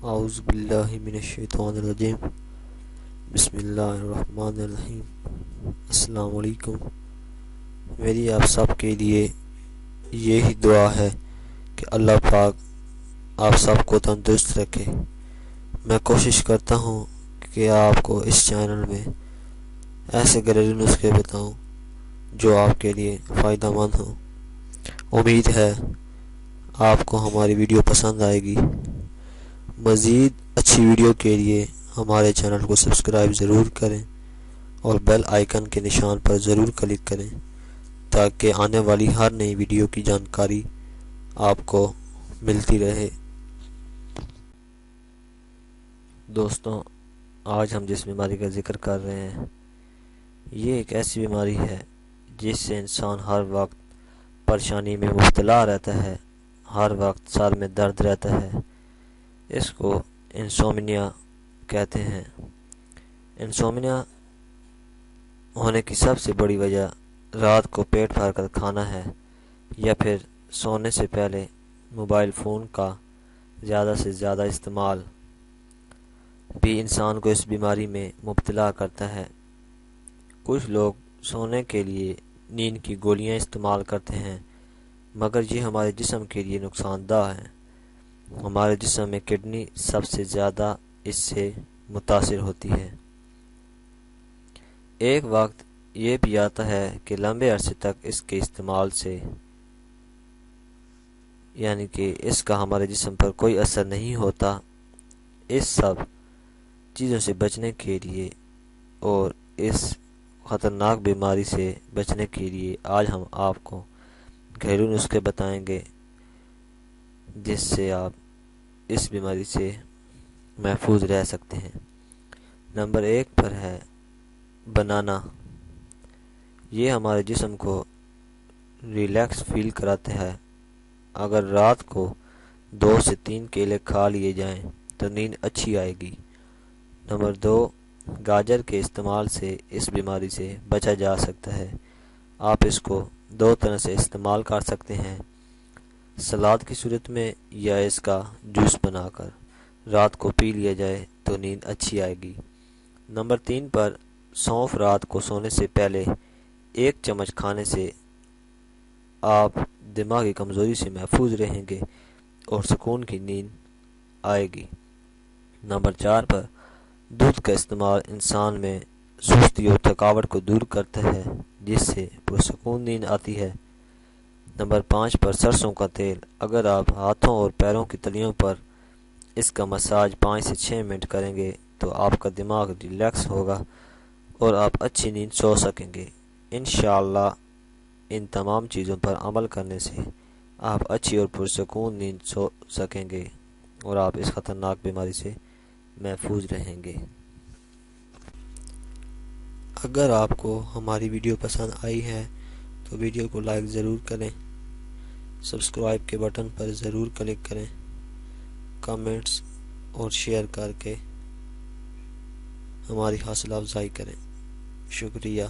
اعوذ باللہ من الشیطان الرجیم بسم اللہ الرحمن الرحیم۔ السلام علیکم۔ میری آپ سب کے لیے یہی دعا ہے کہ اللہ پاک آپ سب کو تندرست رکھے۔ میں کوشش کرتا ہوں کہ آپ کو اس چینل میں ایسے گھریلو نسخے بتاؤں جو آپ کے لیے فائدہ مند ہوں۔ امید ہے آپ کو ہماری ویڈیو پسند آئے گی۔ مزید اچھی ویڈیو کے لیے ہمارے چینل کو سبسکرائب ضرور کریں اور بیل آئیکن کے نشان پر ضرور کلک کریں تاکہ آنے والی ہر نئی ویڈیو کی جانکاری آپ کو ملتی رہے۔ دوستوں، آج ہم جس بیماری کا ذکر کر رہے ہیں یہ ایک ایسی بیماری ہے جس سے انسان ہر وقت پریشانی میں مبتلا رہتا ہے، ہر وقت سر میں درد رہتا ہے۔ اس کو انسومنیا کہتے ہیں۔ انسومنیا ہونے کی سب سے بڑی وجہ رات کو پیٹ بھر کر کھانا ہے یا پھر سونے سے پہلے موبائل فون کا زیادہ سے زیادہ استعمال بھی انسان کو اس بیماری میں مبتلا کرتا ہے۔ کچھ لوگ سونے کے لیے نیند کی گولیاں استعمال کرتے ہیں، مگر یہ ہمارے جسم کے لیے نقصان دہ ہیں۔ ہمارے جسم میں کڈنی سب سے زیادہ اس سے متاثر ہوتی ہے۔ ایک وقت یہ بھی آتا ہے کہ لمبے عرصے تک اس کے استعمال سے یعنی کہ اس کا ہمارے جسم پر کوئی اثر نہیں ہوتا۔ اس سب چیزوں سے بچنے کے لیے اور اس خطرناک بیماری سے بچنے کے لیے آج ہم آپ کو گھریلو نسخے بتائیں گے جس سے آپ اس بیماری سے محفوظ رہ سکتے ہیں۔ نمبر 1 پر ہے بنانا۔ یہ ہمارے جسم کو ریلیکس فیل کراتا ہے۔ اگر رات کو 2 سے 3 کیلے کھا لیے جائیں تو نیند اچھی آئے گی۔ نمبر 2، گاجر کے استعمال سے اس بیماری سے بچا جا سکتا ہے۔ آپ اس کو 2 طرح سے استعمال کر سکتے ہیں، سلاد کی صورت میں یا اس کا جوس بنا کر رات کو پی لیا جائے تو نیند اچھی آئے گی۔ نمبر 3 پر سونف۔ رات کو سونے سے پہلے 1 چمچ کھانے سے آپ دماغی کمزوری سے محفوظ رہیں گے اور سکون کی نیند آئے گی۔ نمبر 4 پر دودھ کا استعمال انسان میں سستی اور تھکاوٹ کو دور کرتا ہے جس سے پرسکون نیند آتی ہے۔ نمبر 5 پر سرسوں کا تیل۔ اگر آپ ہاتھوں اور پیروں کی تلیوں پر اس کا مساج 5 سے 6 منٹ کریں گے تو آپ کا دماغ ریلیکس ہوگا اور آپ اچھی نیند سو سکیں گے۔ انشاءاللہ ان تمام چیزوں پر عمل کرنے سے آپ اچھی اور پرسکون نیند سو سکیں گے اور آپ اس خطرناک بیماری سے محفوظ رہیں گے۔ اگر آپ کو ہماری ویڈیو پسند آئی ہے تو ویڈیو کو لائک ضرور کریں، سبسکرائب کے بٹن پر ضرور کلک کریں، کمنٹس اور شیئر کر کے ہماری حوصلہ افزائی کریں۔ شکریہ۔